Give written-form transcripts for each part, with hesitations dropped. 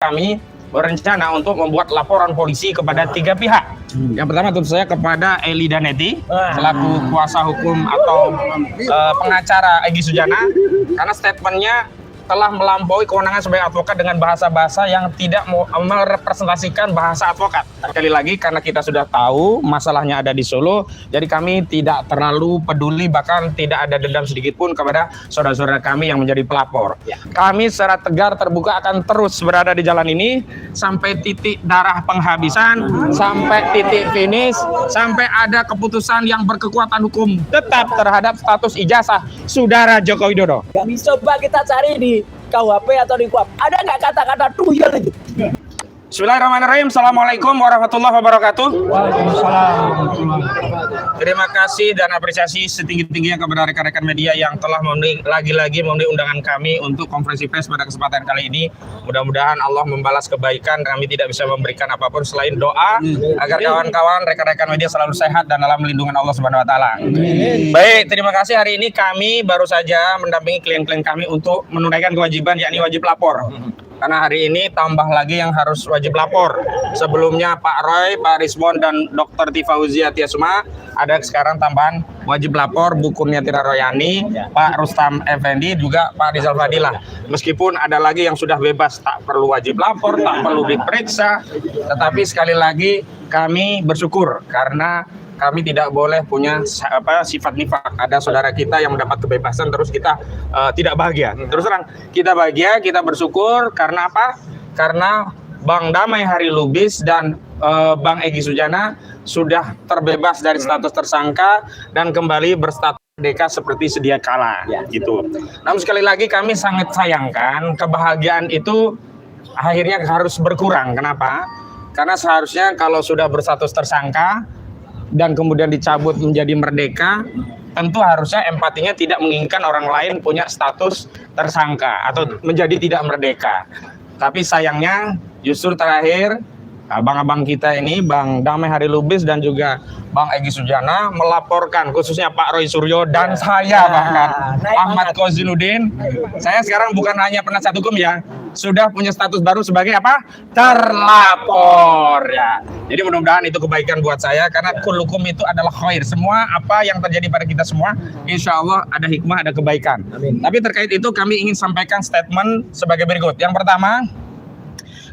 kami berencana untuk membuat laporan polisi kepada 3 pihak. Yang pertama tentu saya kepada Eli Daneti selaku kuasa hukum atau pengacara Egy Sujana, karena statementnya telah melampaui kewenangan sebagai advokat dengan bahasa-bahasa yang tidak merepresentasikan bahasa advokat. Sekali lagi, karena kita sudah tahu masalahnya ada di Solo, jadi kami tidak terlalu peduli, bahkan tidak ada dendam sedikit pun kepada saudara-saudara kami yang menjadi pelapor. Kami secara tegar terbuka akan terus berada di jalan ini sampai titik darah penghabisan, sampai titik finish, sampai ada keputusan yang berkekuatan hukum tetap terhadap status ijazah saudara Joko Widodo. Coba kita cari di KUHP atau di KUHP, ada nggak kata-kata tuyul itu? Bismillahirrahmanirrahim. Assalamualaikum warahmatullahi wabarakatuh. Terima kasih dan apresiasi setinggi-tingginya kepada rekan-rekan media yang telah lagi-lagi memenuhi undangan kami untuk konferensi pers pada kesempatan kali ini. Mudah-mudahan Allah membalas kebaikan. Kami tidak bisa memberikan apapun selain doa agar kawan-kawan rekan-rekan media selalu sehat dan dalam lindungan Allah Subhanahu wa taala. Baik, terima kasih. Hari ini kami baru saja mendampingi klien-klien kami untuk menunaikan kewajiban, yakni wajib lapor. Karena hari ini tambah lagi yang harus wajib lapor. Sebelumnya Pak Roy, Pak Rizwan, dan Dr. Tifauzia Tiasuma. Ada sekarang tambahan wajib lapor Bu Kurniatira Royani, Pak Rustam Effendi, juga Pak Rizal Fadilah. Meskipun ada lagi yang sudah bebas, tak perlu wajib lapor, tak perlu diperiksa. Tetapi sekali lagi kami bersyukur karena kami tidak boleh punya sifat nifak. Ada saudara kita yang mendapat kebebasan terus kita tidak bahagia. Terus terang kita bahagia, kita bersyukur karena apa? Karena Bang Damai Hari Lubis dan Bang Egy Sujana sudah terbebas dari status tersangka dan kembali berstatus merdeka seperti sedia kala, gitu. Namun sekali lagi kami sangat sayangkan kebahagiaan itu akhirnya harus berkurang. Kenapa? Karena seharusnya kalau sudah berstatus tersangka dan kemudian dicabut menjadi merdeka, tentu harusnya empatinya tidak menginginkan orang lain punya status tersangka atau menjadi tidak merdeka. Tapi sayangnya justru terakhir abang-abang kita ini, Bang Damai Hari Lubis dan juga Bang Egy Sujana melaporkan, khususnya Pak Roy Suryo dan saya bahkan Ahmad Kozinuddin. Saya sekarang bukan hanya penasihat hukum ya, sudah punya status baru sebagai apa? Terlapor ya. Jadi mudah-mudahan itu kebaikan buat saya karena hukum itu adalah khair. Semua apa yang terjadi pada kita semua, insya Allah ada hikmah, ada kebaikan. Amin. Tapi terkait itu kami ingin sampaikan statement sebagai berikut. Yang pertama,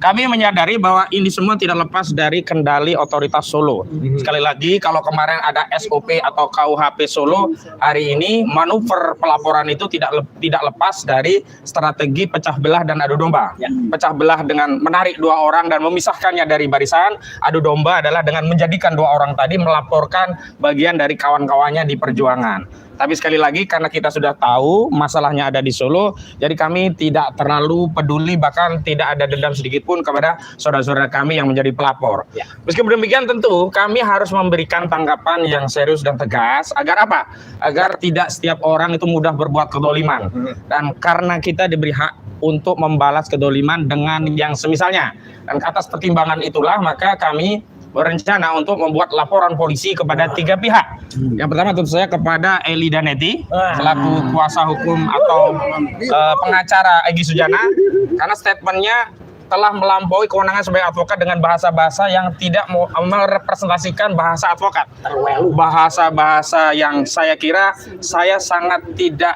kami menyadari bahwa ini semua tidak lepas dari kendali otoritas Solo. Sekali lagi, kalau kemarin ada SOP atau KUHP Solo, hari ini manuver pelaporan itu tidak lepas dari strategi pecah belah dan adu domba. Pecah belah dengan menarik 2 orang dan memisahkannya dari barisan. Adu domba adalah dengan menjadikan 2 orang tadi melaporkan bagian dari kawan-kawannya di perjuangan. Tapi sekali lagi karena kita sudah tahu masalahnya ada di Solo, jadi kami tidak terlalu peduli, bahkan tidak ada dendam sedikit pun kepada saudara-saudara kami yang menjadi pelapor. Meskipun demikian tentu kami harus memberikan tanggapan yang serius dan tegas agar apa? Agar tidak setiap orang itu mudah berbuat kedoliman. Dan karena kita diberi hak untuk membalas kedoliman dengan yang semisalnya. Dan atas pertimbangan itulah maka kami berencana untuk membuat laporan polisi kepada 3 pihak. Yang pertama tentu saya kepada Eli Daneti selaku kuasa hukum atau pengacara Egy Sujana, karena statementnya telah melampaui kewenangan sebagai advokat dengan bahasa-bahasa yang tidak merepresentasikan bahasa advokat. Bahasa-bahasa yang saya kira saya sangat tidak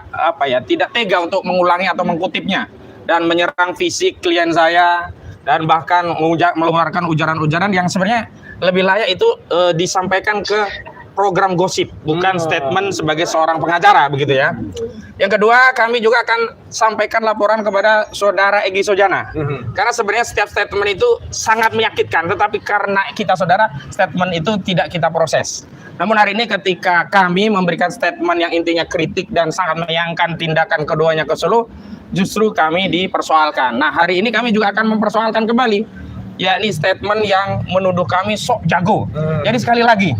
tega untuk mengulangi atau mengkutipnya dan menyerang fisik klien saya dan bahkan mengeluarkan ujaran-ujaran yang sebenarnya lebih layak itu disampaikan ke program gosip, bukan statement sebagai seorang pengacara, begitu ya. Yang kedua, kami juga akan sampaikan laporan kepada saudara Egy Sujana. Karena sebenarnya setiap statement itu sangat menyakitkan, tetapi karena kita saudara, statement itu tidak kita proses. Namun hari ini ketika kami memberikan statement yang intinya kritik dan sangat menyayangkan tindakan keduanya ke Solo, justru kami dipersoalkan. Nah, hari ini kami juga akan mempersoalkan kembali, yakni statement yang menuduh kami sok jago. Jadi sekali lagi,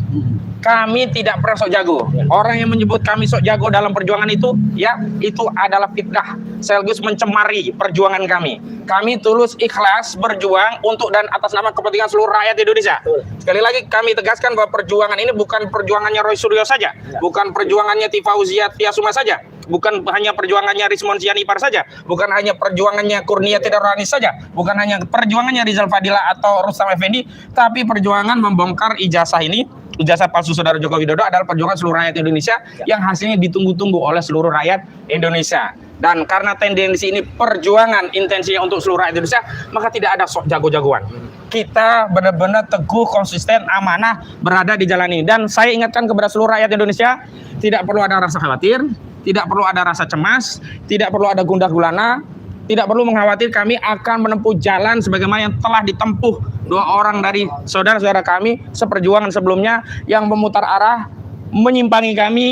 kami tidak pernah sok jago. Orang yang menyebut kami sok jago dalam perjuangan itu, ya itu adalah fitnah sekaligus mencemari perjuangan kami. Kami tulus ikhlas berjuang untuk dan atas nama kepentingan seluruh rakyat Indonesia. Sekali lagi kami tegaskan bahwa perjuangan ini bukan perjuangannya Roy Suryo saja, bukan perjuangannya Tifauzia Tiasuma saja. bukan hanya perjuangannya Rizmon Sianipar saja, bukan hanya perjuangannya Kurniati Darmanis saja, bukan hanya perjuangannya Rizal Fadila atau Rustam Effendi, tapi perjuangan membongkar ijazah ini, ijazah palsu saudara Joko Widodo adalah perjuangan seluruh rakyat Indonesia yang hasilnya ditunggu-tunggu oleh seluruh rakyat Indonesia. Dan karena tendensi ini perjuangan intensinya untuk seluruh rakyat Indonesia, maka tidak ada sok jago-jagoan. Kita benar-benar teguh, konsisten, amanah berada di jalan ini. Dan saya ingatkan kepada seluruh rakyat Indonesia, tidak perlu ada rasa khawatir, tidak perlu ada rasa cemas, tidak perlu ada gundah gulana, tidak perlu mengkhawatir. Kami akan menempuh jalan sebagaimana yang telah ditempuh dua orang dari saudara-saudara kami seperjuangan sebelumnya yang memutar arah, menyimpangi kami,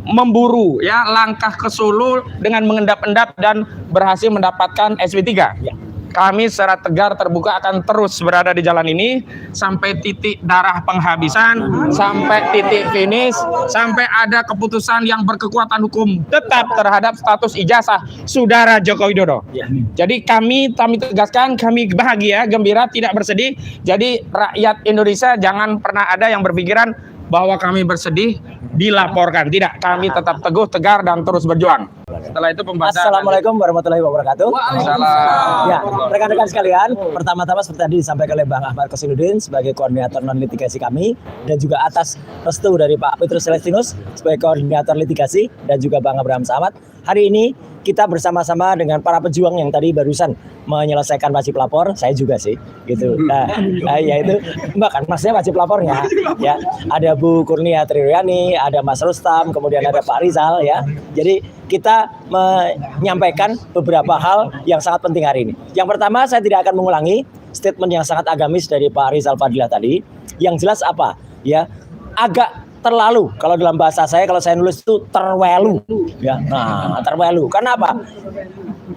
memburu ya langkah ke Solo dengan mengendap-endap dan berhasil mendapatkan SP3. Ya. Kami secara tegar terbuka akan terus berada di jalan ini sampai titik darah penghabisan, sampai titik finish, sampai ada keputusan yang berkekuatan hukum tetap terhadap status ijazah saudara Joko Widodo. Ya. Jadi kami tegaskan, kami bahagia, gembira, tidak bersedih. Jadi rakyat Indonesia jangan pernah ada yang berpikiran bahwa kami bersedih dilaporkan. Tidak, kami tetap teguh, tegar, dan terus berjuang. Setelah itu pembahasan. Assalamualaikum warahmatullahi wabarakatuh. Waalaikumsalam. Ya, rekan-rekan sekalian, pertama-tama seperti tadi disampaikan oleh Bang Ahmad Kosinudin sebagai koordinator non litigasi kami, dan juga atas restu dari Pak Petrus Celestinus sebagai koordinator litigasi, dan juga Bang Abraham Samad. Hari ini kita bersama-sama dengan para pejuang yang tadi barusan menyelesaikan wajib lapor, saya juga sih, gitu. Nah ya itu, Mbak kan, maksudnya wajib lapornya, ya. Ada Bu Kurnia Triryani, ada Mas Rustam, kemudian ada Pak Rizal, ya. Jadi kita menyampaikan beberapa hal yang sangat penting hari ini. Yang pertama, saya tidak akan mengulangi statement yang sangat agamis dari Pak Rizal Fadila tadi. Yang jelas apa, ya, agak terlalu, kalau dalam bahasa saya, kalau saya nulis itu terwelu, ya. Nah, terwelu. Karena apa?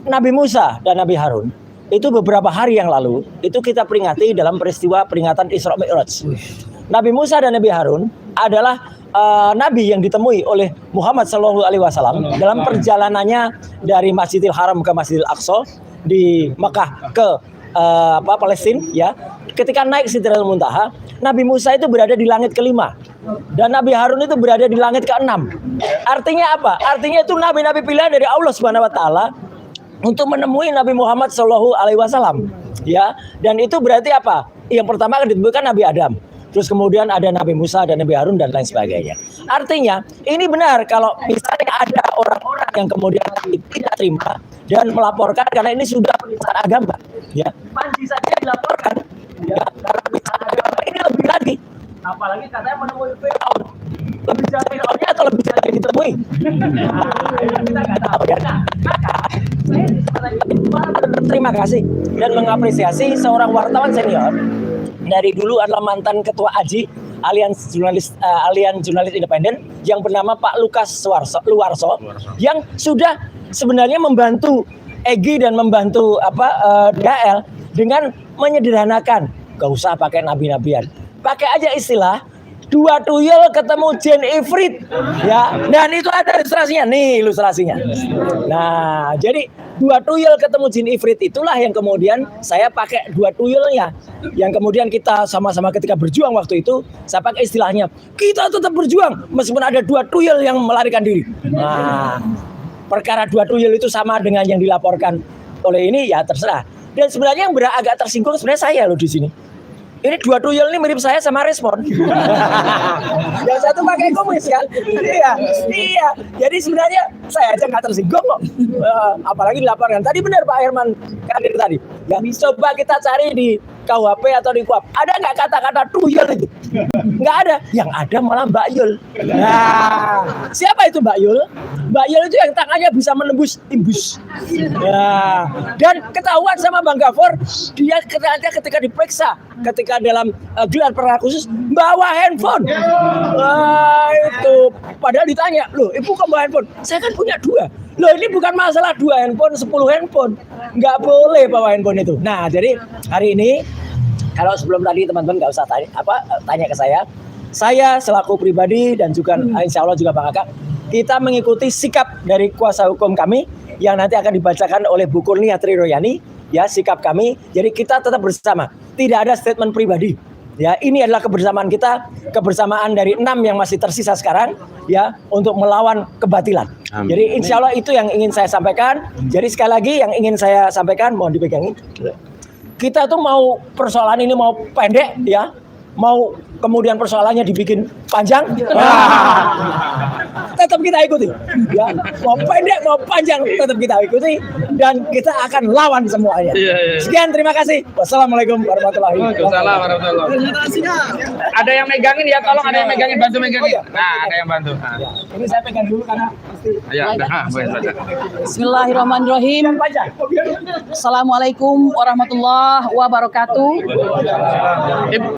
Nabi Musa dan Nabi Harun itu beberapa hari yang lalu itu kita peringati dalam peristiwa peringatan Isra Mi'raj. Nabi Musa dan Nabi Harun adalah nabi yang ditemui oleh Muhammad SAW dalam perjalanannya dari Masjidil Haram ke Masjidil Aqsa di Mekah ke Palestina, ya. Ketika naik Sidratul Muntaha, Nabi Musa itu berada di langit kelima dan Nabi Harun itu berada di langit keenam. Artinya apa? Artinya itu nabi-nabi pilihan dari Allah Subhanahu wa taala untuk menemui Nabi Muhammad SAW, ya. Dan itu berarti apa? Yang pertama akan ditemukan Nabi Adam. Terus kemudian ada Nabi Musa dan Nabi Harun dan lain sebagainya. Artinya ini benar kalau misalnya ada orang-orang yang kemudian tidak terima dan melaporkan karena ini sudah penistaan agama, ya. Panji saja dilaporkan, ya, karena penistaan agama ini lebih lagi. Apalagi katanya menemui Fir'aun. Lebih jahat Fir'aunnya atau lebih jahat yang ditemui? Kita nggak tahu, ya. Maka saya terima kasih dan mengapresiasi seorang wartawan senior. Dari dulu adalah mantan ketua AJI, Aliansi Jurnalis Independen, yang bernama Pak Lukas Luarso, yang sudah sebenarnya membantu Egy dan membantu DHL dengan menyederhanakan, gak usah pakai nabi-nabian, pakai aja istilah dua tuyul ketemu Jin Ifrit, ya. Dan itu ada ilustrasinya, nih ilustrasinya. Nah, jadi dua tuyul ketemu Jin Ifrit itulah yang kemudian saya pakai dua tuyulnya. Yang kemudian kita sama-sama ketika berjuang waktu itu, saya pakai istilahnya, kita tetap berjuang meskipun ada dua tuyul yang melarikan diri. Nah, perkara dua tuyul itu sama dengan yang dilaporkan oleh ini, ya terserah. Dan sebenarnya yang agak tersinggung sebenarnya saya loh di sini. Ini dua tuyul ini mirip saya sama Respon. Yang satu pakai kumis kan? Iya. Jadi sebenarnya saya aja nggak tersinggung kok. Apalagi dilaporkan. Tadi benar Pak Herman Kadir tadi. Ya, coba kita cari di KUHP atau di KUHP. Ada nggak kata-kata tuyul itu? Nggak ada. Yang ada malah Mbak Yul. Nah, siapa itu Mbak Yul? Mbak Yul itu yang tangannya bisa menembus imbus. Nah, dan ketahuan sama Bang Gafur, dia ketika diperiksa, ketika dalam gelar perkara khusus bawa handphone. Itu padahal ditanya, loh ibu kok bawa handphone? Saya kan punya dua. Loh ini bukan masalah 2 handphone, 10 handphone. Nggak boleh bawa handphone itu. Nah jadi hari ini, kalau sebelum tadi teman-teman nggak usah tanya ke saya. Saya selaku pribadi dan juga insya Allah juga Bang Aka, kita mengikuti sikap dari kuasa hukum kami yang nanti akan dibacakan oleh Bu Kurnia Triryani, ya, sikap kami. Jadi kita tetap bersama. Tidak ada statement pribadi. Ya, ini adalah kebersamaan kita, kebersamaan dari 6 yang masih tersisa sekarang, ya, untuk melawan kebatilan. Amin. Jadi insya Allah itu yang ingin saya sampaikan. Jadi sekali lagi yang ingin saya sampaikan, mohon dipegangin. Kita tuh mau persoalan ini mau pendek, ya, mau kemudian persoalannya dibikin panjang, tetap kita ikuti. Ya, mau pendek mau panjang tetap kita ikuti dan kita akan lawan semuanya. Sekian, terima kasih. Wassalamualaikum warahmatullahi wabarakatuh. Waalaikumsalam warahmatullahi wabarakatuh. Ada yang megangin ya, tolong ada yang megangin, bantu megangin. Nah, ada yang bantu. Nah. Ini saya pegang dulu karena pasti. Ya, boleh baca. Bismillahirrahmanirrahim. Assalamualaikum warahmatullahi wabarakatuh.